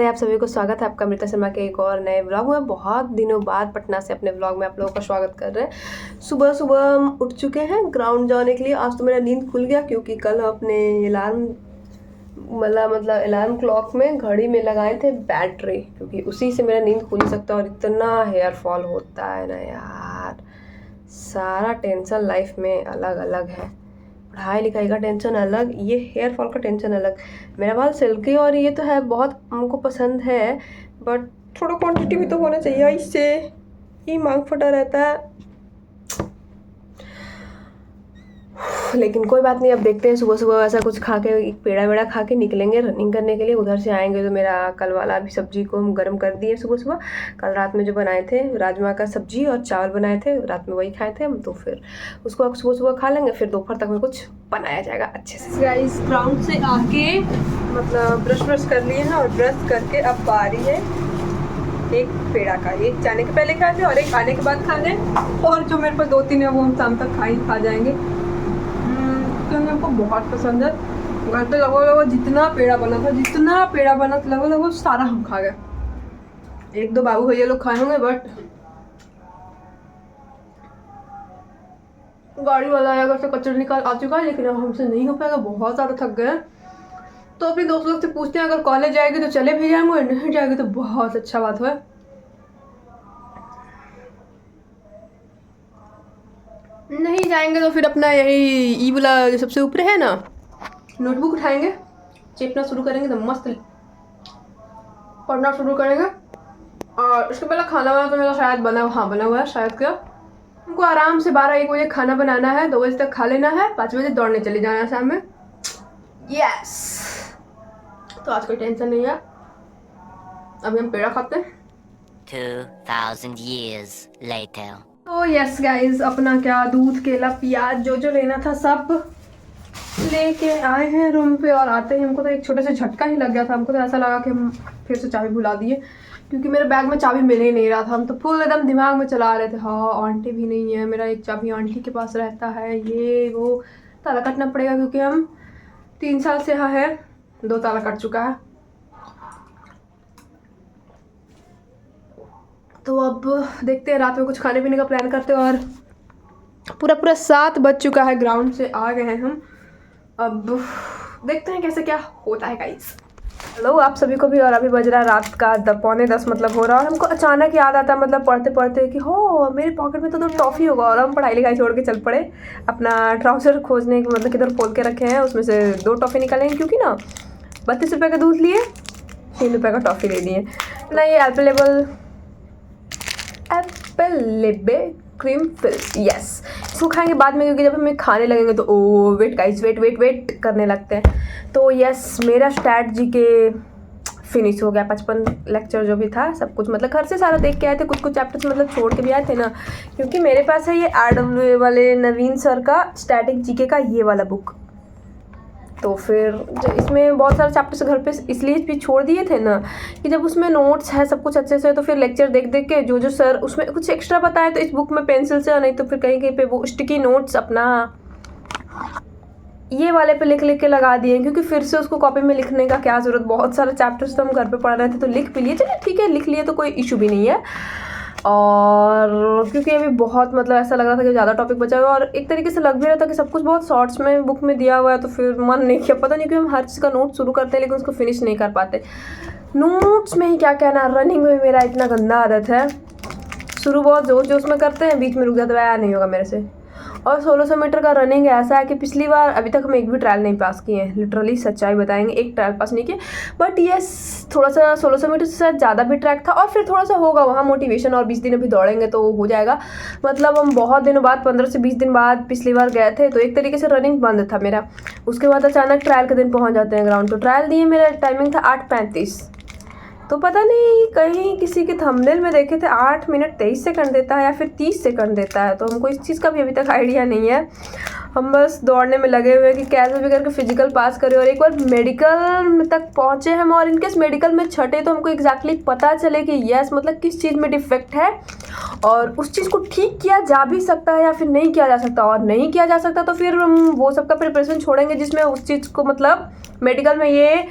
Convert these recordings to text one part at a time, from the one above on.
राधे। आप सभी को स्वागत है आपका अमृता शर्मा के एक और नए व्लॉग में। बहुत दिनों बाद पटना से अपने व्लॉग में आप लोगों का स्वागत कर रहे हैं। सुबह सुबह हम उठ चुके हैं ग्राउंड जाने के लिए। आज तो मेरा नींद खुल गया क्योंकि कल अपने मतलब अलार्म क्लॉक में घड़ी में लगाए थे बैटरी, क्योंकि उसी से मेरा नींद खुल सकता है। और इतना हेयर फॉल होता है ना यार, सारा टेंशन लाइफ में अलग अलग है। पढ़ाई लिखाई का टेंशन अलग, ये हेयर फॉल का टेंशन अलग। मेरा बाल सिल्की और ये तो है, बहुत हमको पसंद है, बट थोड़ा क्वांटिटी भी तो होना चाहिए, इससे ही मांग फटा रहता है। लेकिन कोई बात नहीं, अब देखते हैं। सुबह सुबह ऐसा कुछ खा के, एक पेड़ा वेड़ा खा के निकलेंगे रनिंग करने के लिए। उधर से आएंगे तो मेरा कल वाला भी सब्जी को हम गर्म कर दिए सुबह सुबह। कल रात में जो बनाए थे राजमा का सब्जी और चावल बनाए थे, रात में वही खाए थे हम, तो फिर उसको सुबह सुबह खा लेंगे। फिर दोपहर तक में कुछ बनाया जाएगा अच्छे से। गाइस ग्राउंड से आके मतलब ब्रश कर लिए हैं, और ब्रश करके अब बारी है एक पेड़ा का। एक जाने के पहले खाए थे और एक आने के बाद खा लें, और जो मेरे पास 2-3 है वो हम शाम तक खा जाएंगे, क्योंकि हमको बहुत पसंद है। घर पे लगभग जितना पेड़ा बना था लगभग सारा हम खा गए। 1-2 बाबू भैया लोग खाए होंगे, बट गाड़ी वाला आया घर से कचरा निकाल आ चुका है, लेकिन अब हमसे नहीं हो पाएगा, बहुत ज़्यादा थक गए। तो अपने दोस्त लोग से पूछते हैं, अगर कॉलेज जाएगी तो चले भी जाएंगे, नहीं जाएगी तो बहुत अच्छा बात है। नहीं जाएंगे तो फिर अपना यही ई वाला जो सबसे ऊपर है ना, नोटबुक उठाएंगे, चेपना शुरू करेंगे, तो मस्त पढ़ना शुरू करेंगे। और उसके पहले खाना वाना तो मेरा शायद बना हुआ है शायद। क्या हमको आराम से 12-1 बजे खाना बनाना है, 2 बजे तक खा लेना है, 5 बजे दौड़ने चले जाना है शाम में। यस, तो आज कोई टेंशन नहीं है। अभी हम पेड़ा खाते हैं। 2000 years later. तो यस गाइस, अपना क्या दूध केला प्याज जो लेना था सब लेके आए हैं रूम पे। और आते ही हमको तो एक छोटे से झटका ही लग गया था। हमको तो ऐसा लगा कि हम फिर से चाबी भुला दिए, क्योंकि मेरे बैग में चाबी मिल ही नहीं रहा था। हम तो फुल एकदम दिमाग में चला रहे थे, हाँ आंटी भी नहीं है, मेरा एक चाबी आंटी के पास रहता है, ये वो ताला कटना पड़ेगा, क्योंकि हम 3 साल से यहाँ है, 2 ताला कट चुका है। तो अब देखते हैं, रात में कुछ खाने पीने का प्लान करते हैं। और पूरा 7 बज चुका है, ग्राउंड से आ गए हैं हम। अब देखते हैं कैसे क्या होता है गाइस। हेलो आप सभी को भी। और अभी बज रहा है रात का 9:45 मतलब हो रहा है। और हमको अचानक याद आता है, मतलब पढ़ते पढ़ते, कि हो मेरे पॉकेट में तो टॉफ़ी होगा। और हम पढ़ाई लिखाई छोड़ के चल पड़े अपना ट्राउज़र खोजने, मतलब किधर खोल के रखे हैं, उसमें से 2 टॉफ़ी निकालेंगे, क्योंकि ना 32 रुपये का दूध लिए, 3 रुपये का टॉफ़ी ले लिए ना। ये एप्पलेबे क्रीम फिल, यस, इसको खाएंगे बाद में, क्योंकि जब हमें खाने लगेंगे तो वेट गाइस, वेट करने लगते हैं। तो यस, मेरा स्टैट जी के फिनिश हो गया। 55 लेक्चर जो भी था सब कुछ, मतलब घर से सारा देख के आए थे, कुछ चैप्टर्स मतलब छोड़ के भी आए थे ना, क्योंकि मेरे पास है ये RW वाले नवीन सर का स्टैटिक जीके का ये वाला बुक। तो फिर इसमें बहुत सारे चैप्टर्स घर पे इसलिए भी छोड़ दिए थे ना, कि जब उसमें नोट्स है सब कुछ अच्छे से, तो फिर लेक्चर देख के जो सर उसमें कुछ एक्स्ट्रा बताए तो इस बुक में पेंसिल से, नहीं तो फिर कहीं पे वो स्टिकी नोट्स अपना ये वाले पे लिख के लगा दिए, क्योंकि फिर से उसको कॉपी में लिखने का क्या ज़रूरत। बहुत सारे चैप्टर्स तो हम घर पे पढ़ रहे थे, तो लिख भी लिए, चलिए ठीक है लिख लिए तो कोई इशू भी नहीं है। और क्योंकि अभी बहुत मतलब ऐसा लग रहा था कि ज़्यादा टॉपिक बचा हुआ है, और एक तरीके से लग भी रहा था कि सब कुछ बहुत शॉर्ट्स में बुक में दिया हुआ है, तो फिर मन नहीं किया। पता नहीं क्यों हम हर चीज़ का नोट शुरू करते हैं लेकिन उसको फिनिश नहीं कर पाते। नोट्स में ही क्या कहना, रनिंग में भी मेरा इतना गंदा आदत है, शुरू बहुत जोश में करते हैं, बीच में रुक जाता है, नहीं होगा मेरे से। और 1600 मीटर का रनिंग ऐसा है कि पिछली बार अभी तक हम एक भी ट्रायल नहीं पास किए हैं, लिटरली सच्चाई बताएंगे, एक ट्रायल पास नहीं किए। बट ये थोड़ा सा 1600 मीटर से शायद ज़्यादा भी ट्रैक था, और फिर थोड़ा सा होगा वहाँ मोटिवेशन, और 20 दिन अभी दौड़ेंगे तो हो जाएगा। मतलब हम बहुत दिनों बाद, 15 से 20 दिन बाद पिछली बार गए थे, तो एक तरीके से रनिंग बंद था मेरा। उसके बाद अचानक ट्रायल के दिन पहुँच जाते हैं ग्राउंड। तो ट्रायल दिए, मेरा टाइमिंग था 8:35, तो पता नहीं कहीं किसी के थंबनेल में देखे थे 8 मिनट 23 सेकंड देता है या फिर 30 सेकंड देता है। तो हमको इस चीज़ का भी अभी तक आइडिया नहीं है। हम बस दौड़ने में लगे हुए हैं कि कैसे भी करके फिजिकल पास करें, और एक बार मेडिकल तक पहुँचे हम, और इनकेस मेडिकल में छटे तो हमको एग्जैक्टली पता चले कि यस मतलब किस चीज़ में डिफेक्ट है, और उस चीज़ को ठीक किया जा भी सकता है या फिर नहीं किया जा सकता। और नहीं किया जा सकता तो फिर हम वो सबका प्रिपरेशन छोड़ेंगे जिसमें उस चीज़ को, मतलब मेडिकल में ये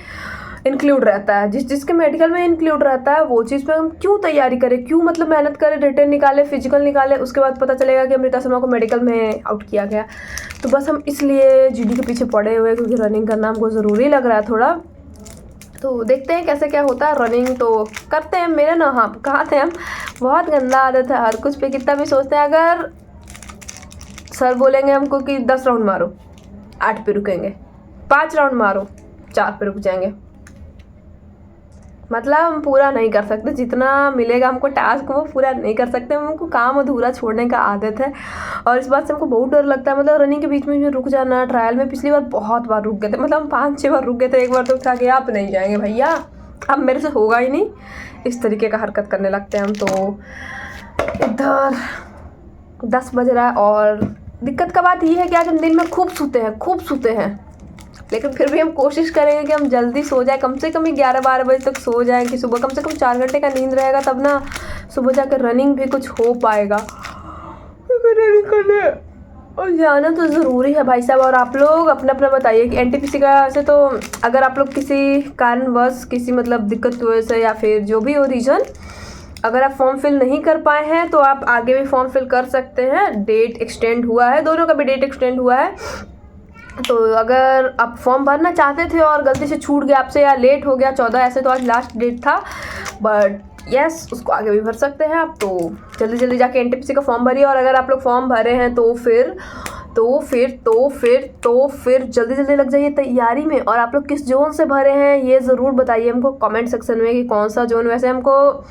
इंक्लूड रहता है, जिसके मेडिकल में इंक्लूड रहता है वो चीज़ पे हम क्यों तैयारी करें, क्यों मतलब मेहनत करें, रिटर्न निकाले, फिजिकल निकाले, उसके बाद पता चलेगा कि अमृता शर्मा को मेडिकल में आउट किया गया। तो बस हम इसलिए जीडी के पीछे पड़े हुए, क्योंकि रनिंग करना हमको ज़रूरी लग रहा है थोड़ा। तो देखते हैं कैसे क्या होता है। रनिंग तो करते हैं, मेरे ना हाँ कहाँ थे हम, बहुत गंदा आदत है हर कुछ पे कितना भी सोचते हैं। अगर सर बोलेंगे हमको कि 10 राउंड मारो, 8 पे रुकेंगे, 5 राउंड मारो, 4 पे रुक जाएंगे। मतलब हम पूरा नहीं कर सकते, जितना मिलेगा हमको टास्क वो पूरा नहीं कर सकते, हमको काम अधूरा छोड़ने का आदत है। और इस बात से हमको बहुत डर लगता है, मतलब रनिंग के बीच में रुक जाना। ट्रायल में पिछली बार बहुत बार रुक गए थे, मतलब हम 5-6 बार रुक गए थे। एक बार तो था कि आप नहीं जाएंगे भैया, अब मेरे से होगा ही नहीं, इस तरीके का हरकत करने लगते हैं हम। तो इधर 10 बज रहा है और दिक्कत का बात ये है कि आज हम दिन में खूब सोते हैं, लेकिन फिर भी हम कोशिश करेंगे कि हम जल्दी सो जाए, कम से कम 11-12 बजे तक सो जाएं, कि सुबह कम से कम 4 घंटे का नींद रहेगा, तब ना सुबह जाकर रनिंग भी कुछ हो पाएगा। रनिंग करने और जाना तो ज़रूरी है भाई साहब। और आप लोग अपना अपना बताइए कि एनटीपीसी का से तो अगर आप लोग किसी कारणवश किसी मतलब दिक्कत की वजह से या फिर जो भी हो रीज़न, अगर आप फॉर्म फिल नहीं कर पाए हैं तो आप आगे भी फॉर्म फिल कर सकते हैं। डेट एक्सटेंड हुआ है, दोनों का भी डेट एक्सटेंड हुआ है। तो अगर आप फॉर्म भरना चाहते थे और गलती से छूट गया आपसे या लेट हो गया 14, ऐसे तो आज लास्ट डेट था, बट यस उसको आगे भी भर सकते हैं आप। तो जल्दी जल्दी जाके एनटीपीसी का फॉर्म भरिए। और अगर आप लोग फॉर्म भरे हैं तो फिर जल्दी जल्दी लग जाइए तैयारी में। और आप लोग किस जोन से भरे हैं ये ज़रूर बताइए हमको कमेंट सेक्शन में कि कौन सा जोन। वैसे हमको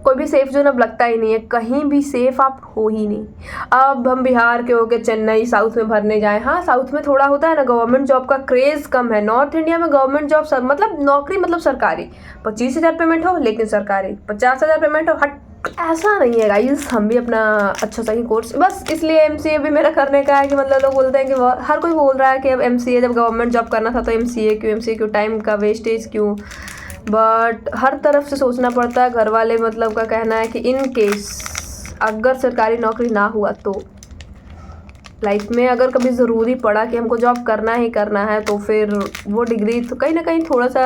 कोई भी सेफ़ जोन अब लगता ही नहीं है, कहीं भी सेफ़ आप हो ही नहीं। अब हम बिहार के होके चेन्नई साउथ में भरने जाएं, हाँ साउथ में थोड़ा होता है ना, गवर्नमेंट जॉब का क्रेज़ कम है। नॉर्थ इंडिया में गवर्नमेंट जॉब मतलब नौकरी मतलब सरकारी 25,000 पेमेंट हो, लेकिन सरकारी 50,000 पेमेंट हो, हट ऐसा नहीं है गाइस। हम भी अपना अच्छा सा ही कोर्स, बस इसलिए एमसीए भी मेरा करने का है कि मतलब लोग बोलते हैं कि हर कोई बोल रहा है कि अब एमसीए, जब गवर्नमेंट जॉब करना था तो एमसीए क्यों, टाइम का वेस्टेज क्यों। बट हर तरफ से सोचना पड़ता है। घर वाले मतलब का कहना है कि इन केस अगर सरकारी नौकरी ना हुआ तो लाइफ में अगर कभी ज़रूरी पड़ा कि हमको जॉब करना ही करना है, तो फिर वो डिग्री तो कहीं ना कहीं थोड़ा सा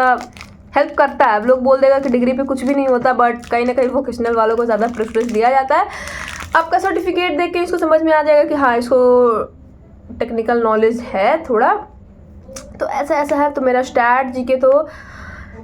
हेल्प करता है। अब लोग बोल देगा कि डिग्री पे कुछ भी नहीं होता, बट कहीं ना कहीं वोकेशनल वालों को ज़्यादा प्रेफरेंस दिया जाता है। आपका सर्टिफिकेट देख के इसको समझ में आ जाएगा कि हाँ इसको टेक्निकल नॉलेज है थोड़ा, तो ऐसा है। तो मेरा स्टैट जीके तो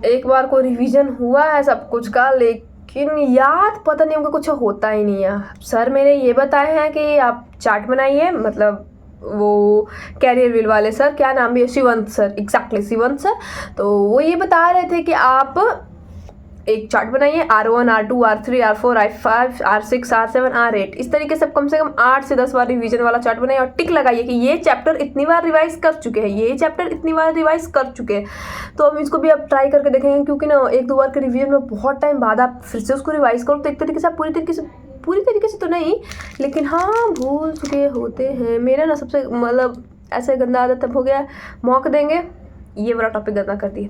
एक बार को रिवीजन हुआ है सब कुछ का, लेकिन याद पता नहीं हमको कुछ होता ही नहीं है। सर मेरे ये बताए हैं कि आप चार्ट बनाइए, मतलब वो कैरियर व्हील वाले सर, क्या नाम भी है, Shivant sir, exactly Shivant sir. तो वो ये बता रहे थे कि आप एक चार्ट बनाइए, R1, R2, R3, R4, R5, R6, R7, R8, इस तरीके से कम 8 से 10 बार रिवीजन वाला चार्ट बनाइए और टिक लगाइए कि ये चैप्टर इतनी बार रिवाइज कर चुके हैं, ये चैप्टर इतनी बार रिवाइज कर चुके हैं। तो हम इसको भी अब ट्राई करके देखेंगे, क्योंकि ना 1-2 बार के रिवीजन में बहुत टाइम बाद आप फिर से उसको रिवाइज करो तो एक तरीके से आप पूरी तरीके से तो नहीं, लेकिन हाँ भूल चुके होते हैं। मेरा ना सबसे मतलब ऐसे गंदा आदत अब हो गया, मौका देंगे ये वाला टॉपिक गंदा कर दिए,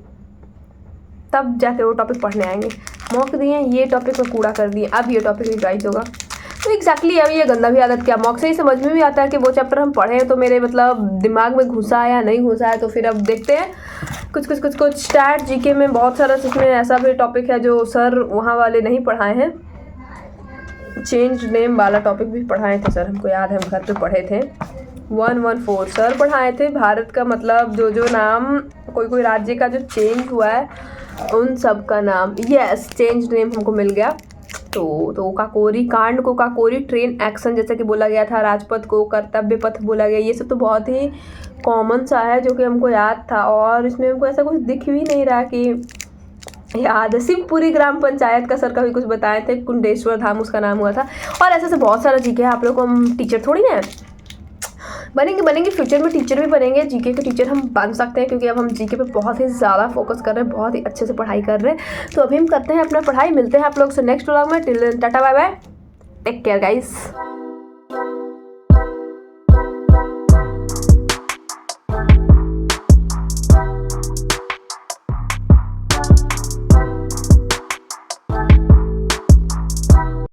तब जाके वो टॉपिक पढ़ने आएंगे। मॉक दिए, ये टॉपिक में कूड़ा कर दिए, अब ये टॉपिक रिवाइज होगा। तो एग्जैक्टली अब ये गंदा भी आदत क्या, मॉक से ही समझ में भी आता है कि वो चैप्टर हम पढ़े तो मेरे मतलब दिमाग में घुसा है या नहीं घुसा है। तो फिर अब देखते हैं कुछ स्टैट जीके में बहुत सारा इसमें ऐसा भी टॉपिक है जो सर वहाँ वाले नहीं पढ़ाए हैं। चेंज नेम वाला टॉपिक भी पढ़ाए थे सर, हमको याद है, हम घर पे पढ़े थे। 114 सर पढ़ाए थे। भारत का मतलब जो नाम कोई राज्य का जो चेंज हुआ है उन सब का नाम, यस चेंज नेम हमको मिल गया। तो काकोरी कांड को काकोरी ट्रेन एक्शन जैसे कि बोला गया था, राजपथ को कर्तव्य पथ बोला गया। ये सब तो बहुत ही कॉमन सा है जो कि हमको याद था, और इसमें हमको ऐसा कुछ दिख भी नहीं रहा कि याद है। शिवपुरी ग्राम पंचायत का सर कभी कुछ बताए थे, कुंडेश्वर धाम उसका नाम हुआ था। और ऐसे बहुत सारा जीके है। आप लोग को हम टीचर थोड़ी ना बनेंगे फ्यूचर में टीचर भी बनेंगे, जीके के टीचर हम बन सकते हैं, क्योंकि अब हम जीके पे बहुत ही ज़्यादा फोकस कर रहे हैं, बहुत ही अच्छे से पढ़ाई कर रहे हैं। तो अभी हम करते हैं अपना पढ़ाई, मिलते हैं आप लोग से नेक्स्ट व्लॉग में। Till then tata bye bye, take care guys.